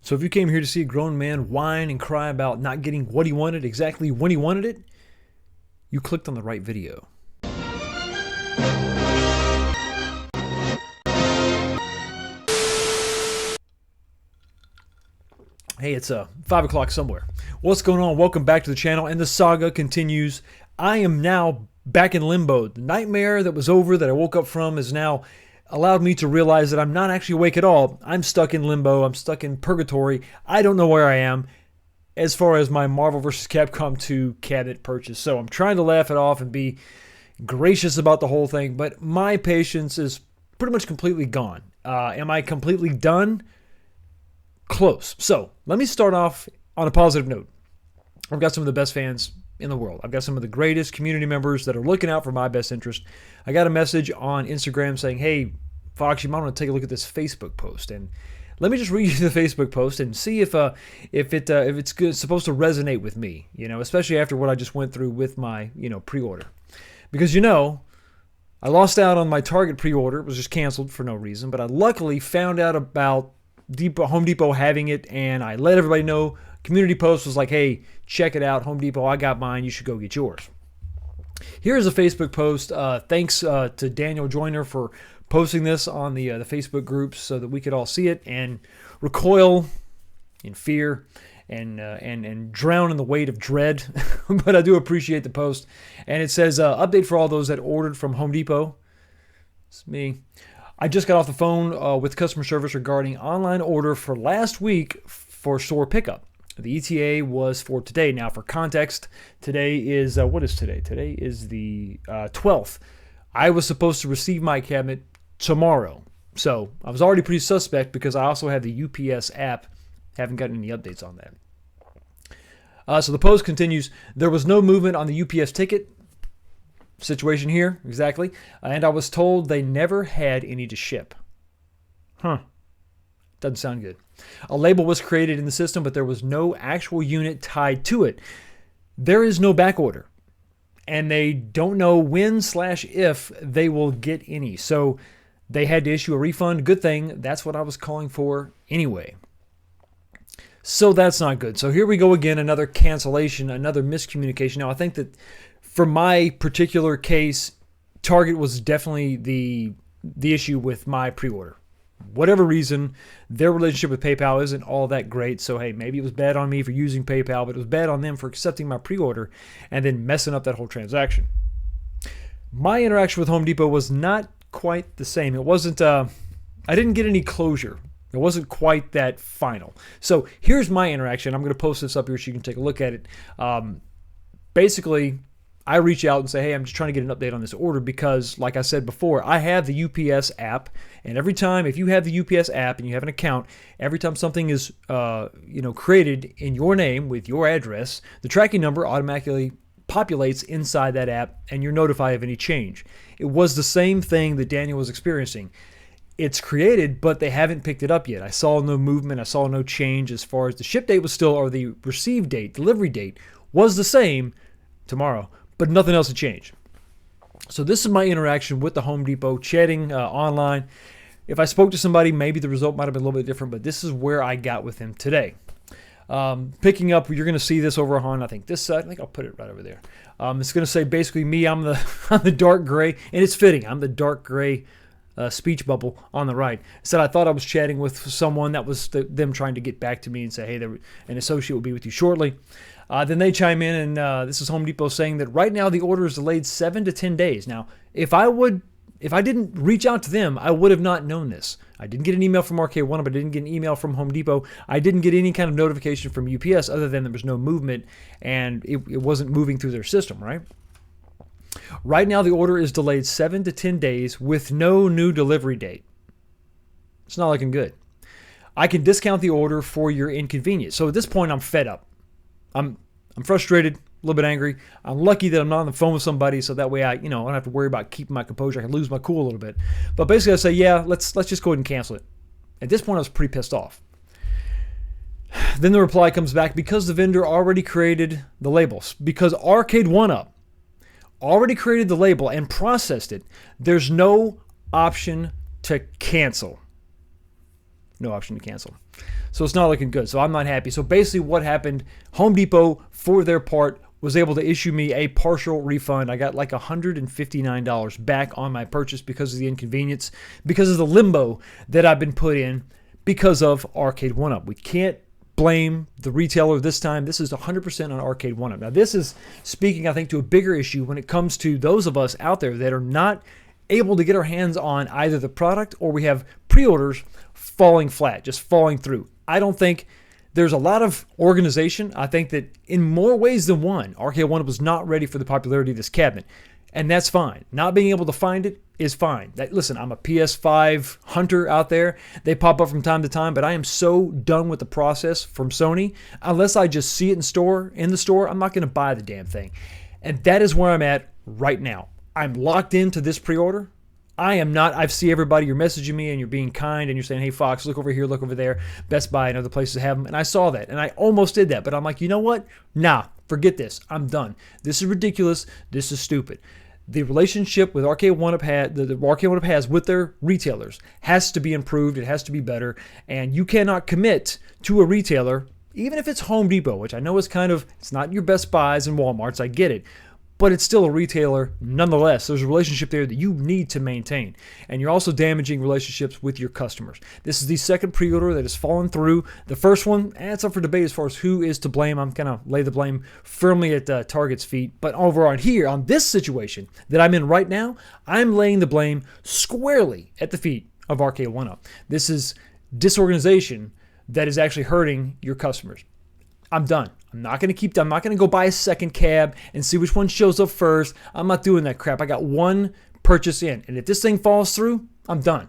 So if you came here to see a grown man whine and cry about not getting what he wanted exactly when he wanted it, you clicked on the right video. Hey, it's 5 o'clock somewhere. What's going on? Welcome back to the channel, and the saga continues. I am now back in limbo. The nightmare that was over, that I woke up from, has now allowed me to realize that I'm not actually awake at all. I'm stuck in limbo. I'm stuck in purgatory. I don't know where I am as far as my Marvel vs. Capcom 2 cabinet purchase. So I'm trying to laugh it off and be gracious about the whole thing, but my patience is pretty much completely gone. Am I completely done? Close. So let me start off on a positive note. I've got some of the best fans in the world. I've got some of the greatest community members that are looking out for my best interest. I got a message on Instagram saying, "Hey, Fox, you might want to take a look at this Facebook post." And let me just read you the Facebook post and see if it's good, supposed to resonate with me. Especially after what I just went through with my pre-order, because I lost out on my Target pre-order. It was just canceled for no reason, but I luckily found out about Home Depot having it, and I let everybody know. Community post was like, "Hey, check it out, Home Depot. I got mine. You should go get yours." Here's a Facebook post. Thanks to Daniel Joyner for posting this on the Facebook groups so that we could all see it and recoil in fear and drown in the weight of dread. But I do appreciate the post. And it says, "Update for all those that ordered from Home Depot." It's me. "I just got off the phone with customer service regarding online order for last week for store pickup. The ETA was for today." Now, for context, today is, what is today? Today is the 12th. I was supposed to receive my cabinet tomorrow. So I was already pretty suspect because I also have the UPS app. Haven't gotten any updates on that. So the post continues, "There was no movement on the UPS ticket situation here, exactly. And I was told they never had any to ship." Doesn't sound good. "A label was created in the system, but there was no actual unit tied to it. There is no back order, and they don't know when/if they will get any. So they had to issue a refund. Good thing. That's what I was calling for anyway." So that's not good. So here we go again, another cancellation, another miscommunication. Now, I think that for my particular case, Target was definitely the issue with my pre-order. Whatever reason, their relationship with PayPal isn't all that great. So, hey, maybe it was bad on me for using PayPal, but it was bad on them for accepting my pre-order and then messing up that whole transaction. My interaction with Home Depot was not quite the same. It wasn't, I didn't get any closure. It wasn't quite that final. So here's my interaction. I'm going to post this up here so you can take a look at it. Basically, I reach out and say, "Hey, I'm just trying to get an update on this order," because, like I said before, I have the UPS app, and every time, if you have the UPS app and you have an account, every time something is created in your name with your address, the tracking number automatically populates inside that app, and you're notified of any change. It was the same thing that Daniel was experiencing. It's created, but they haven't picked it up yet. I saw no movement. I saw no change as far as the ship date was still, or the receive date, delivery date was the same, tomorrow, but nothing else had changed. So this is my interaction with the Home Depot, chatting online. If I spoke to somebody, maybe the result might have been a little bit different, but this is where I got with him today. Picking up, you're going to see this over on, I think this side. I think I'll put it right over there. It's going to say basically me. I'm the dark gray, and it's fitting. I'm the dark gray speech bubble on the right. Said I thought I was chatting with someone. That was them trying to get back to me and say, "Hey, an associate will be with you shortly." Then they chime in, and this is Home Depot saying that right now the order is delayed 7 to 10 days. Now, if I didn't reach out to them, I would have not known this. I didn't get an email from Arcade1up. I didn't get an email from Home Depot. I didn't get any kind of notification from UPS other than there was no movement, and it wasn't moving through their system, right? Right now, the order is delayed 7 to 10 days with no new delivery date. It's not looking good. I can discount the order for your inconvenience. So at this point, I'm fed up. I'm frustrated, a little bit angry. I'm lucky that I'm not on the phone with somebody, so that way I don't have to worry about keeping my composure. I can lose my cool a little bit. But basically, I say, yeah, let's just go ahead and cancel it. At this point, I was pretty pissed off. Then the reply comes back, because the vendor already created the labels, because Arcade1up already created the label and processed it, there's no option to cancel. No option to cancel. So it's not looking good. So I'm not happy. So basically what happened, Home Depot, for their part, was able to issue me a partial refund. I got like $159 back on my purchase because of the inconvenience, because of the limbo that I've been put in because of Arcade1up. We can't blame the retailer this time. This is 100% on Arcade1up. Now this is speaking, I think, to a bigger issue when it comes to those of us out there that are not able to get our hands on either the product, or we have pre-orders falling flat, just falling through. I don't think there's a lot of organization. I think that in more ways than one, Arcade1up was not ready for the popularity of this cabinet. And that's fine. Not being able to find it is fine. Listen, I'm a PS5 hunter out there. They pop up from time to time, but I am so done with the process from Sony. Unless I just see it in the store, I'm not going to buy the damn thing. And that is where I'm at right now. I'm locked into this pre-order. I am not. I see everybody, you're messaging me and you're being kind and you're saying, hey, Fox, look over here, look over there. Best Buy and other places have them. And I saw that and I almost did that. But I'm like, you know what? Nah, forget this. I'm done. This is ridiculous. This is stupid. The relationship with Arcade1up Arcade1up has with their retailers has to be improved. It has to be better. And you cannot commit to a retailer, even if it's Home Depot, which I know is it's not your Best Buys and Walmarts. I get it. But it's still a retailer nonetheless. There's a relationship there that you need to maintain. And you're also damaging relationships with your customers. This is the second pre-order that has fallen through. The first one, it's up for debate as far as who is to blame. I'm going to lay the blame firmly at Target's feet. But over on here, on this situation that I'm in right now, I'm laying the blame squarely at the feet of Arcade1up. This is disorganization that is actually hurting your customers. I'm done. I'm not going to go buy a second cab and see which one shows up first. I'm not doing that crap. I got one purchase in. And if this thing falls through, I'm done.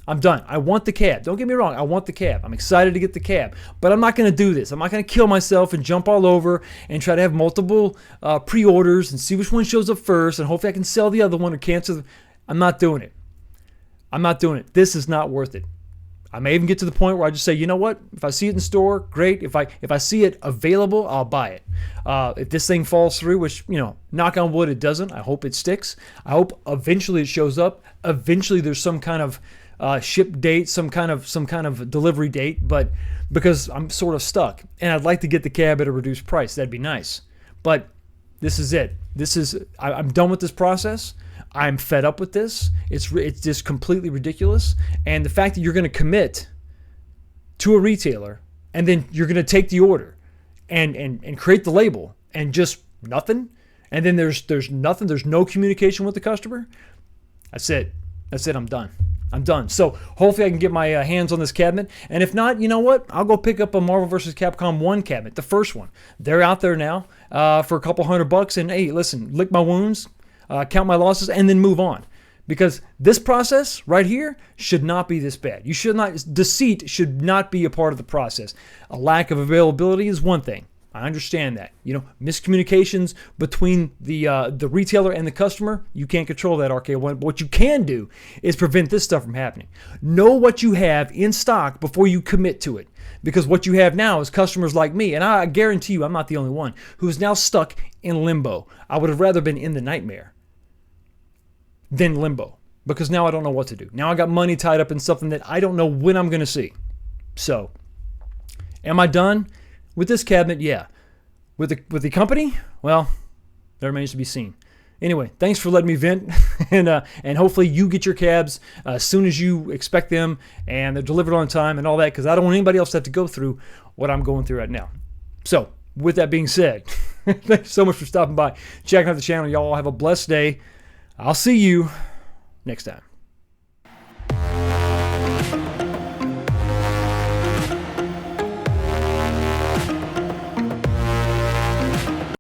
I'm done. I want the cab. Don't get me wrong. I want the cab. I'm excited to get the cab. But I'm not going to do this. I'm not going to kill myself and jump all over and try to have multiple pre-orders and see which one shows up first and hopefully I can sell the other one or cancel. I'm not doing it. I'm not doing it. This is not worth it. I may even get to the point where I just say, you know what? If I see it in store, great. If I see it available, I'll buy it. If this thing falls through, which, knock on wood, it doesn't. I hope it sticks. I hope eventually it shows up. Eventually there's some kind of ship date, some kind of delivery date. But because I'm sort of stuck, and I'd like to get the cab at a reduced price, that'd be nice. But this is it. I'm done with this process. I'm fed up with this. It's just completely ridiculous. And the fact that you're going to commit to a retailer and then you're going to take the order and create the label and just nothing. And then there's nothing. There's no communication with the customer. That's it. I'm done. I'm done. So hopefully I can get my hands on this cabinet. And if not, you know what? I'll go pick up a Marvel vs. Capcom 1 cabinet, the first one. They're out there now for a couple $100. And hey, listen, lick my wounds. Count my losses, and then move on. Because this process right here should not be this bad. Deceit should not be a part of the process. A lack of availability is one thing. I understand that. Miscommunications between the retailer and the customer, you can't control that, Arcade1. But what you can do is prevent this stuff from happening. Know what you have in stock before you commit to it. Because what you have now is customers like me, and I guarantee you I'm not the only one, who is now stuck in limbo. I would have rather been in the nightmare than limbo, because now I don't know what to do. Now I got money tied up in something that I don't know when I'm going to see. So, am I done with this cabinet? Yeah. With the company? Well, that remains to be seen. Anyway, thanks for letting me vent, and hopefully you get your cabs as soon as you expect them, and they're delivered on time and all that, because I don't want anybody else to have to go through what I'm going through right now. So, with that being said, thanks so much for stopping by, checking out the channel. Y'all have a blessed day. I'll see you next time.